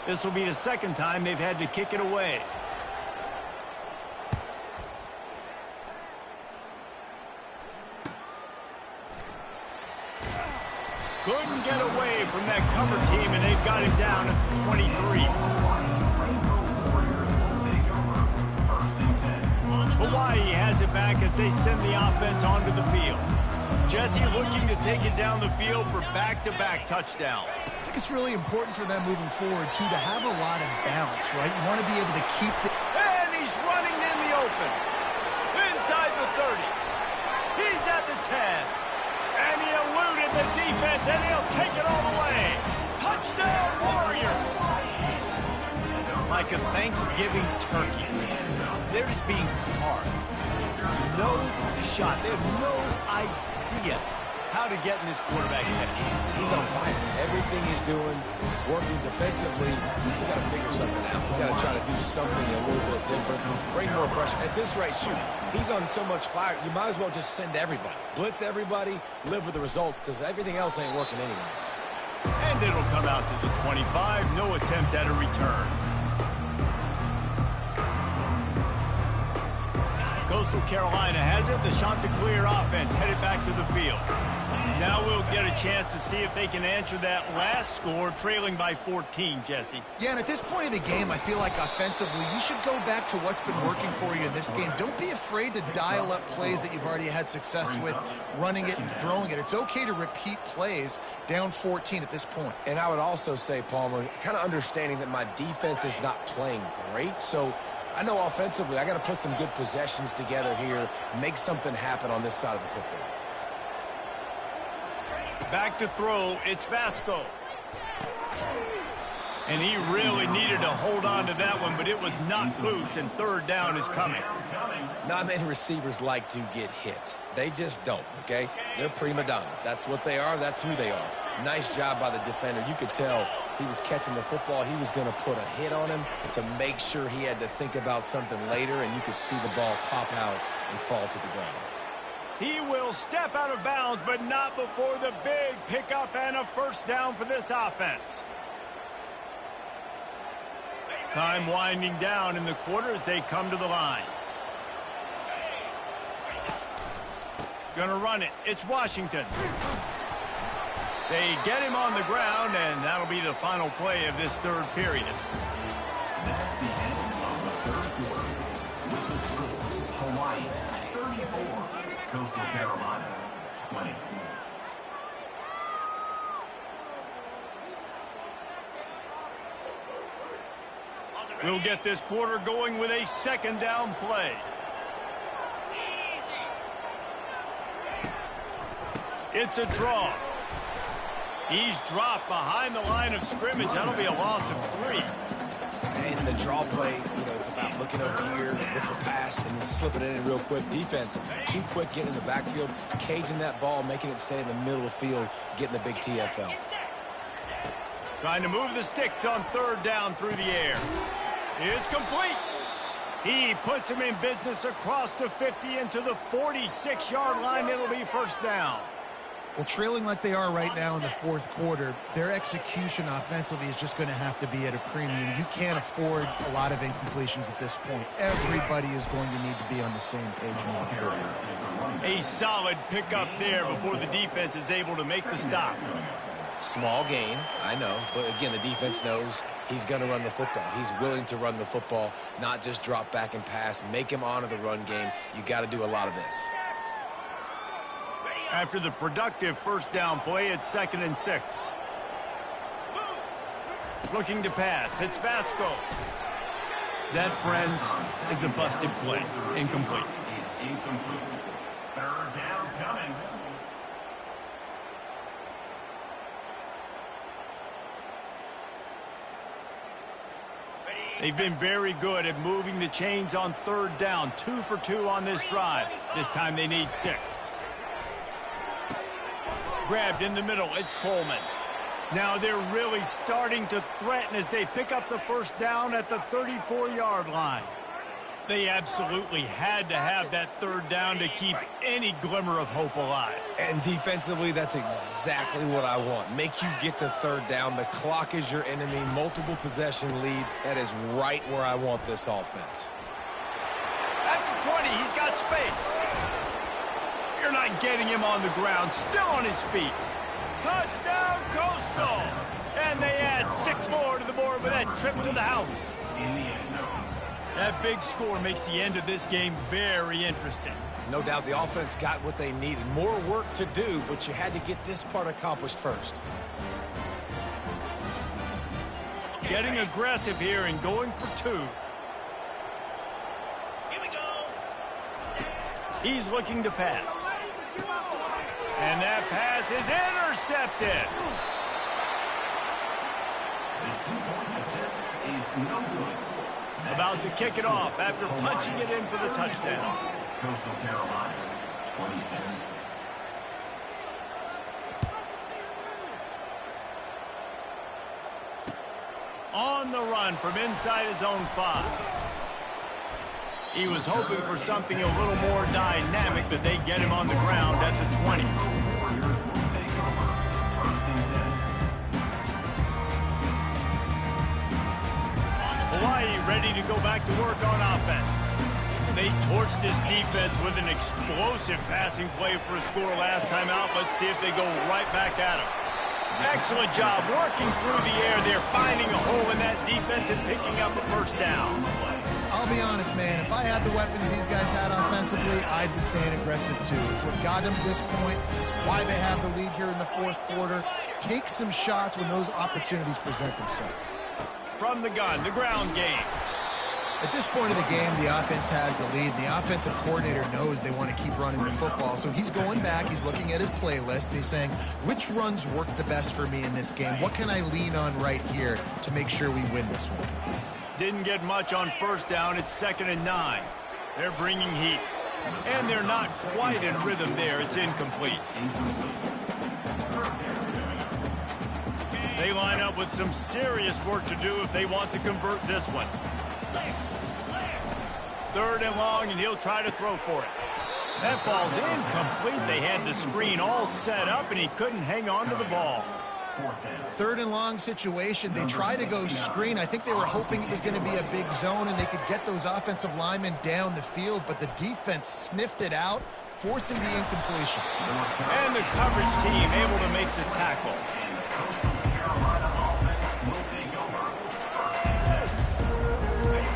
This will be the 2nd time they've had to kick it away. Couldn't get away from that cover team, and they've got him down at 23. Hawaii has it back as they send the offense onto the field. Jesse looking to take it down the field for back-to-back touchdowns. I think it's really important for them moving forward, too, to have a lot of bounce, right? You want to be able to keep the... And he's running in the open. Inside the 30. He's at the 10. And he eluded the defense, and he'll take it all the way. Touchdown, Warriors! Like a Thanksgiving turkey, they're just being carved. No shot. They have no idea how to get in this quarterback's head. He's on fire. Everything he's doing, he's working defensively. We got to figure something out. We got to try to do something a little bit different, bring more pressure. At this rate, shoot, he's on so much fire, you might as well just send everybody. Blitz everybody, live with the results, because everything else ain't working anyways. And it'll come out to the 25. No attempt at a return. Coastal Carolina has it. The Chanticleer offense headed back to the field. Now we'll get a chance to see if they can answer that last score, trailing by 14, Jesse. Yeah, and at this point in the game, I feel like offensively, you should go back to what's been working for you in this game. Don't be afraid to dial up plays that you've already had success with, running it and throwing it. It's okay to repeat plays down 14 at this point. And I would also say, Palmer, kind of understanding that my defense is not playing great, so I know offensively I got to put some good possessions together here, make something happen on this side of the football. Back to throw, it's Vasco. And he really needed to hold on to that one, but it was not loose, and third down is coming. Not many receivers like to get hit. They just don't, okay? They're prima donnas. That's what they are. That's who they are. Nice job by the defender. You could tell he was catching the football. He was going to put a hit on him to make sure he had to think about something later, and you could see the ball pop out and fall to the ground. He will step out of bounds, but not before the big pickup and a first down for this offense. Time winding down in the quarter as they come to the line. Gonna run it. It's Washington. They get him on the ground, and that'll be the final play of this third period. That's the end of the third quarter. With the score, Hawaii 34, Coastal Carolina 20. We'll get this quarter going with a second down play. It's a draw. He's dropped behind the line of scrimmage. That'll be a loss of 3. And the draw play, it's about looking over here, look for pass, and then slipping it in real quick. Defense, too quick getting in the backfield, caging that ball, making it stay in the middle of the field, getting the big TFL. Trying to move the sticks on third down through the air. It's complete. He puts him in business across the 50 into the 46-yard line. It'll be first down. Well, trailing like they are right now in the fourth quarter, their execution offensively is just going to have to be at a premium. You can't afford a lot of incompletions at this point. Everybody is going to need to be on the same page moving forward. A solid pickup there before the defense is able to make the stop. Small gain, I know, but again, the defense knows he's going to run the football. He's willing to run the football, not just drop back and pass, make him honor the run game. You got to do a lot of this. After the productive first down play, it's 2nd and 6. Looking to pass, it's Vasco. That, friends, is a busted play. Incomplete. Is incomplete. Third down coming. They've been very good at moving the chains on third down. 2 for 2 on this drive. This time they need 6. Grabbed in the middle, it's Coleman. Now they're really starting to threaten as they pick up the first down at the 34-yard line. They absolutely had to have that third down to keep any glimmer of hope alive. And defensively, that's exactly what I want. Make you get the third down. The clock is your enemy. Multiple possession lead. That is right where I want this offense. At the 20, he's got space. You're not getting him on the ground. Still on his feet. Touchdown, Coastal! And they add 6 more to the board with that trip to the house. That big score makes the end of this game very interesting. No doubt the offense got what they needed. More work to do, but you had to get this part accomplished first. Getting aggressive here and going for 2. Here we go. He's looking to pass. And that pass is intercepted. The 2-point attempt is no good. About to kick it off after punching it in for the touchdown. Coastal Carolina, 26. On the run from inside his own 5. He was hoping for something a little more dynamic, but they get him on the ground at the 20. Warriors will take over. 1st and 10. Hawaii ready to go back to work on offense. They torched this defense with an explosive passing play for a score last time out. Let's see if they go right back at him. Excellent job working through the air. They're finding a hole in that defense and picking up a 1st down. I'll be honest, man. If I had the weapons these guys had offensively, I'd be staying aggressive too. It's what got them to this point. It's why they have the lead here in the 4th quarter. Take some shots when those opportunities present themselves. From the gun, the ground game. At this point of the game, the offense has the lead. The offensive coordinator knows they want to keep running the football. So he's going back, he's looking at his playlist, and he's saying, which runs work the best for me in this game? What can I lean on right here to make sure we win this one? Didn't get much on 1st down. It's 2nd and 9. They're bringing heat. And they're not quite in rhythm there. It's incomplete. They line up with some serious work to do if they want to convert this one. 3rd and long, and he'll try to throw for it. That falls incomplete. They had the screen all set up, and he couldn't hang on to the ball. 3rd and long situation. They try to go screen. I think they were hoping it was going to be a big zone and they could get those offensive linemen down the field, but the defense sniffed it out, forcing the incompletion. And the coverage team able to make the tackle.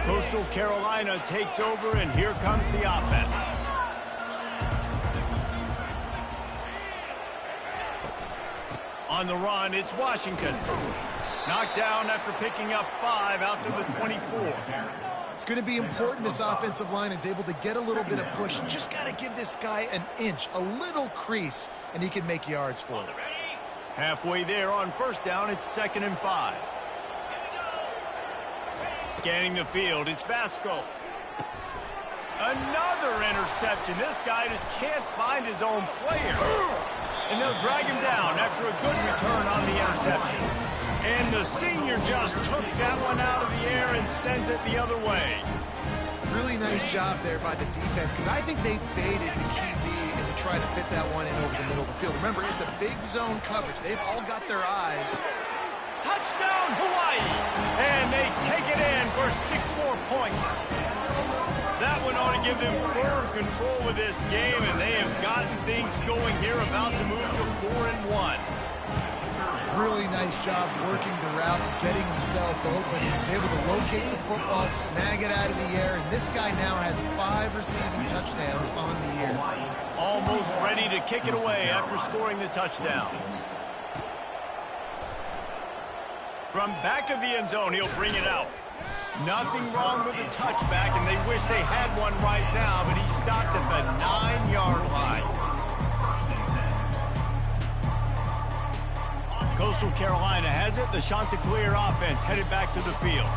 Coastal Carolina takes over, and here comes the offense. On the run, it's Washington. Knocked down after picking up 5 out to the 24. It's going to be important this offensive line is able to get a little bit of push. Just got to give this guy an inch, a little crease, and he can make yards for it. Halfway there on 1st down, it's 2nd and 5. Scanning the field, it's Vasco. Another interception. This guy just can't find his own player. And they'll drag him down after a good return on the interception. And the senior just took that one out of the air and sends it the other way. Really nice job there by the defense, because I think they baited the QB and to try to fit that one in over the middle of the field. Remember, it's a big zone coverage. They've all got their eyes. Touchdown, Hawaii! And they take it in for 6 more points. That one ought to give them firm control of this game, and they have gotten things going here, about to move to 4 and 1. Really nice job working the route, getting himself open. He was able to locate the football, snag it out of the air, and this guy now has 5 receiving touchdowns on the year. Almost ready to kick it away after scoring the touchdown. From back of the end zone, he'll bring it out. Nothing wrong with the touchback, and they wish they had one right now, but he stopped at the 9-yard line. Coastal Carolina has it. The Chanticleer offense headed back to the field.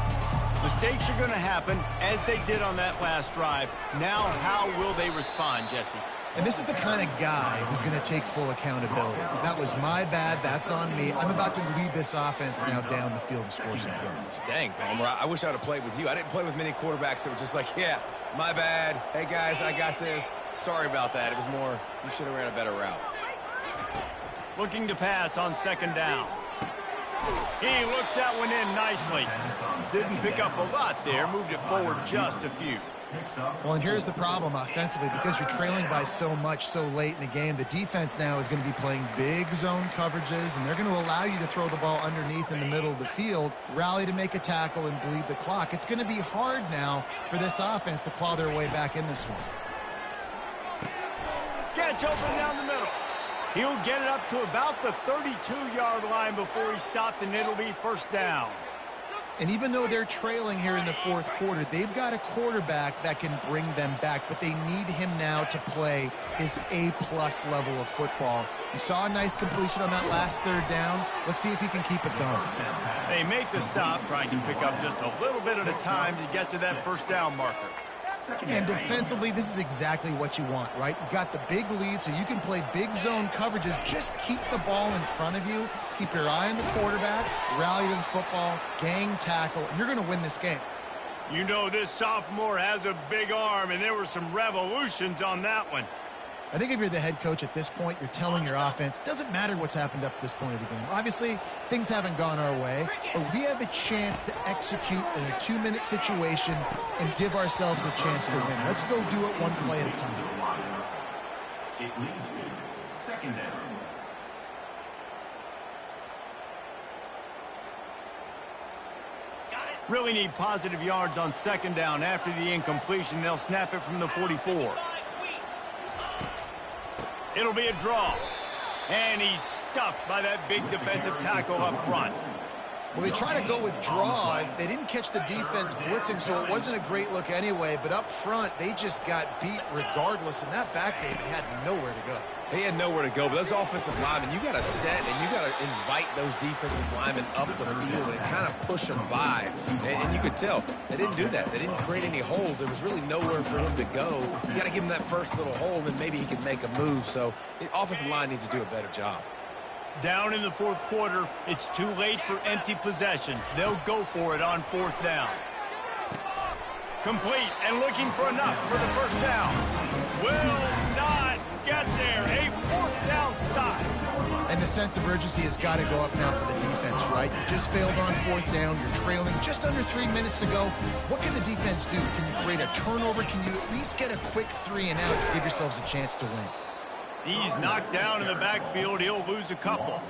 Mistakes are going to happen, as they did on that last drive. Now, how will they respond, Jesse? And this is the kind of guy who's going to take full accountability. That was my bad. That's on me. I'm about to lead this offense now down the field and score some points. Dang, Palmer, I wish I would have played with you. I didn't play with many quarterbacks that were just like, yeah, my bad. Hey, guys, I got this. Sorry about that. It was more, you should have ran a better route. Looking to pass on 2nd down. He looks that one in nicely. Didn't pick up a lot there. Moved it forward just a few. Well, and here's the problem offensively. Because you're trailing by so much so late in the game, the defense now is going to be playing big zone coverages, and they're going to allow you to throw the ball underneath in the middle of the field, rally to make a tackle, and bleed the clock. It's going to be hard now for this offense to claw their way back in this one. Gets open down the middle. He'll get it up to about the 32-yard line before he stopped, and it'll be first down. And even though they're trailing here in the fourth quarter, they've got a quarterback that can bring them back, but they need him now to play his A-plus level of football. You saw a nice completion on that last third down. Let's see if he can keep it going. They make the stop, trying to pick up just a little bit at a time to get to that first down marker. And defensively, this is exactly what you want, right? You got the big lead, so you can play big zone coverages. Just keep the ball in front of you. Keep your eye on the quarterback, rally to the football, gang tackle, and you're going to win this game. You know this sophomore has a big arm, and there were some revolutions on that one. I think if you're the head coach at this point, you're telling your offense, it doesn't matter what's happened up to this point of the game. Obviously, things haven't gone our way, but we have a chance to execute in a 2-minute situation and give ourselves a chance to win. Let's go do it one play at a time. It leads to second down. Really need positive yards on second down. After the incompletion, they'll snap it from the 44. It'll be a draw. And he's stuffed by that big defensive tackle up front. Well, they try to go with draw. They didn't catch the defense blitzing, so it wasn't a great look anyway. But up front, they just got beat regardless. And that back game, they had nowhere to go. He had nowhere to go, but those offensive linemen, you got to set and you got to invite those defensive linemen up the field and kind of push them by. And you could tell they didn't do that. They didn't create any holes. There was really nowhere for him to go. You got to give him that first little hole, and then maybe he can make a move. So the offensive line needs to do a better job. Down in the fourth quarter, it's too late for empty possessions. They'll go for it on fourth down. Complete and looking for enough for the first down. Will not get there. A fourth down stop. And the sense of urgency has got to go up now for the defense, right? You just failed on fourth down. You're trailing just under 3 minutes to go. What can the defense do? Can you create a turnover? Can you at least get a quick 3 and out to give yourselves a chance to win? He's knocked down in the backfield. He'll lose a couple.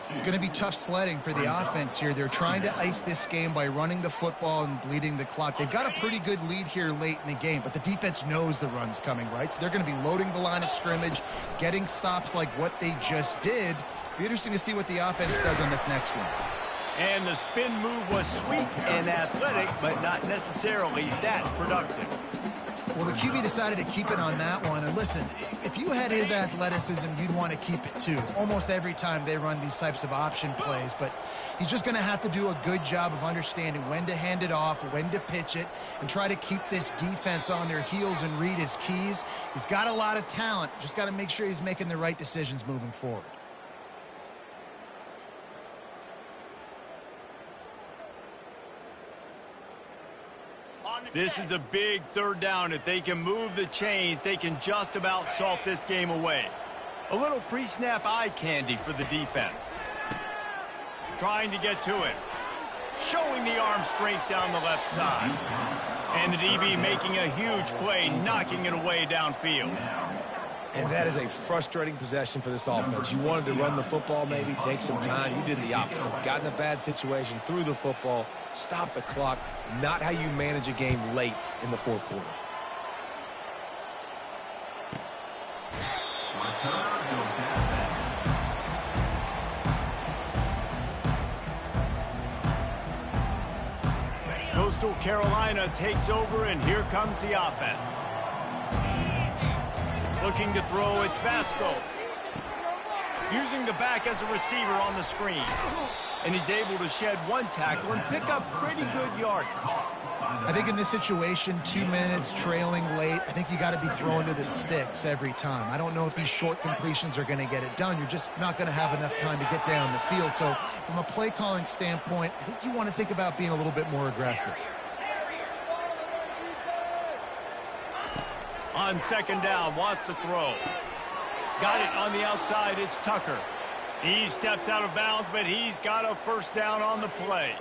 It's going to be tough sledding for the offense here. They're trying to ice this game by running the football and bleeding the clock. They've got a pretty good lead here late in the game, but the defense knows the run's coming, right? So they're going to be loading the line of scrimmage, getting stops like what they just did. Be interesting to see what the offense does on this next one. And the spin move was sweet and athletic, but not necessarily that productive. Well, the QB decided to keep it on that one. And listen, if you had his athleticism, you'd want to keep it too. Almost every time they run these types of option plays. But he's just going to have to do a good job of understanding when to hand it off, when to pitch it, and try to keep this defense on their heels and read his keys. He's got a lot of talent. Just got to make sure he's making the right decisions moving forward. This is a big third down. If they can move the chains, they can just about salt this game away. A little pre-snap eye candy for the defense. Trying to get to it. Showing the arm strength down the left side. And the DB making a huge play, knocking it away downfield. And that is a frustrating possession for this offense. You wanted to run the football, maybe take some time. You did the opposite. Got in a bad situation, threw the football, stopped the clock. Not how you manage a game late in the fourth quarter. Coastal Carolina takes over, and here comes the offense. Looking to throw, it's Basco. Using the back as a receiver on the screen. And he's able to shed one tackle and pick up pretty good yardage. I think in this situation, 2 minutes, trailing late, I think you got to be throwing to the sticks every time. I don't know if these short completions are going to get it done. You're just not going to have enough time to get down the field. So from a play calling standpoint, I think you want to think about being a little bit more aggressive. On second down, wants to throw. Got it on the outside, it's Tucker. He steps out of bounds, but he's got a first down on the play.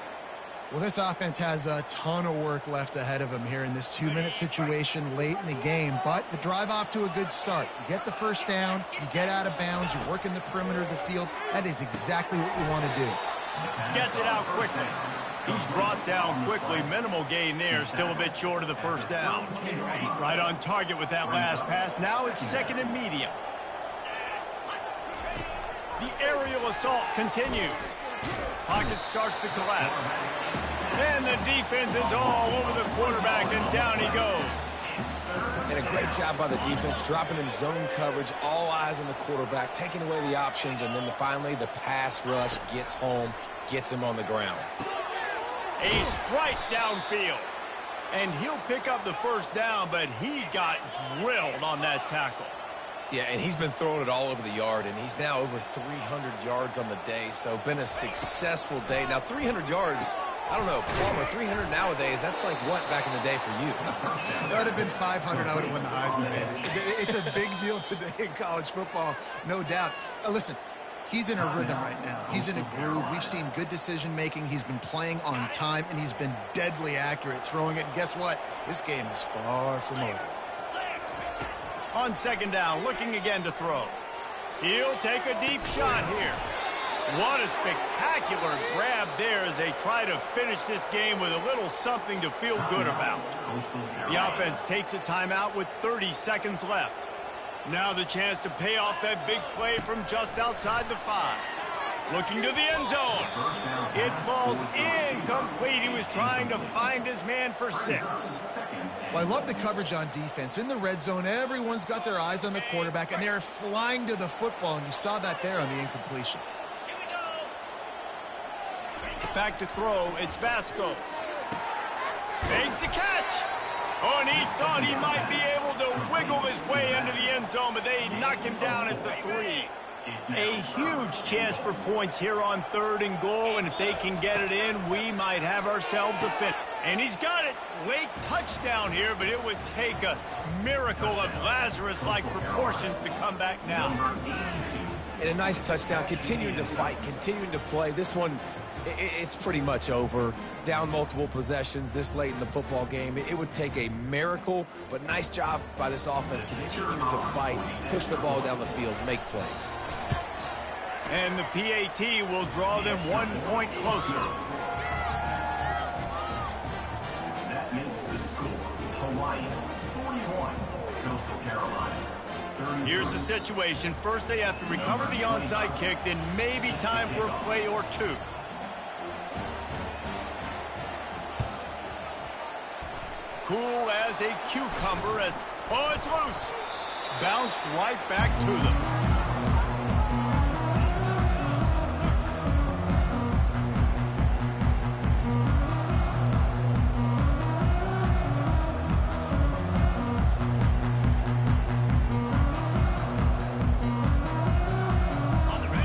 Well, this offense has a ton of work left ahead of them here in this 2-minute situation late in the game, but the drive off to a good start. You get the first down, you get out of bounds, you're working the perimeter of the field. That is exactly what you want to do. Gets it out quickly. He's brought down quickly. Minimal gain there, still a bit short of the first down. Right on target with that last pass. Now it's second and medium. The aerial assault continues. Pocket starts to collapse. And the defense is all over the quarterback, and down he goes. And a great job by the defense, dropping in zone coverage, all eyes on the quarterback, taking away the options, and then finally the pass rush gets home, gets him on the ground. A strike downfield. And he'll pick up the first down, but he got drilled on that tackle. Yeah, and he's been throwing it all over the yard, and he's now over 300 yards on the day, so been a successful day. Now, 300 yards, I don't know, Palmer, 300 nowadays, that's like what back in the day for you? That would have been 500. I would have won the Heisman, man. It's a big deal today in college football, no doubt. Listen, he's in a rhythm right now. He's in a groove. We've seen good decision-making. He's been playing on time, and he's been deadly accurate throwing it. And guess what? This game is far from over. On second down, looking again to throw. He'll take a deep shot here. What a spectacular grab there as they try to finish this game with a little something to feel good about. The offense takes a timeout with 30 seconds left. Now the chance to pay off that big play from just outside the 5. Looking to the end zone. It falls incomplete. He was trying to find his man for 6. Well, I love the coverage on defense. In the red zone, everyone's got their eyes on the quarterback, and they're flying to the football, and you saw that there on the incompletion. Back to throw. It's Vasco. Makes the catch. Oh, and he thought he might be able to wiggle his way into the end zone, but they knock him down at the 3. A huge chance for points here on 3rd and goal, and if they can get it in, we might have ourselves a finish. And he's got it. Late touchdown here, but it would take a miracle of Lazarus-like proportions to come back now. And a nice touchdown, continuing to fight, continuing to play. This one, it's pretty much over. Down multiple possessions this late in the football game. It would take a miracle, but nice job by this offense continuing to fight, push the ball down the field, make plays. And the PAT will draw them 1 point closer. That makes the score Hawaii 41, Coastal Carolina 30. Here's the situation. First, they have to recover the onside kick, then maybe time for a play or 2. Cool as a cucumber as... Oh, it's loose. Bounced right back to them.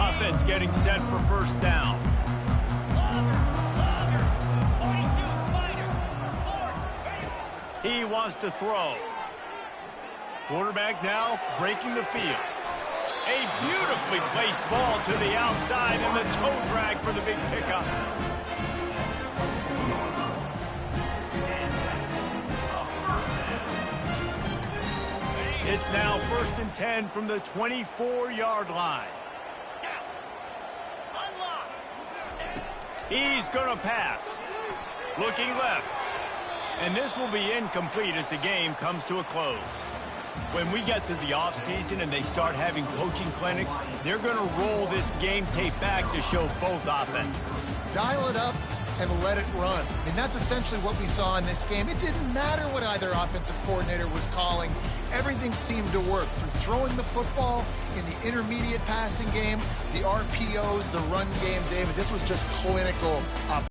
Offense getting set for first down. He wants to throw. Quarterback now breaking the field. A beautifully placed ball to the outside and the toe drag for the big pickup. It's now 1st and 10 from the 24-yard line. He's going to pass. Looking left. And this will be incomplete as the game comes to a close. When we get to the offseason and they start having coaching clinics, they're going to roll this game tape back to show both offenses. Dial it up and let it run. And that's essentially what we saw in this game. It didn't matter what either offensive coordinator was calling. Everything seemed to work through throwing the football in the intermediate passing game, the RPOs, the run game, David. This was just clinical offense.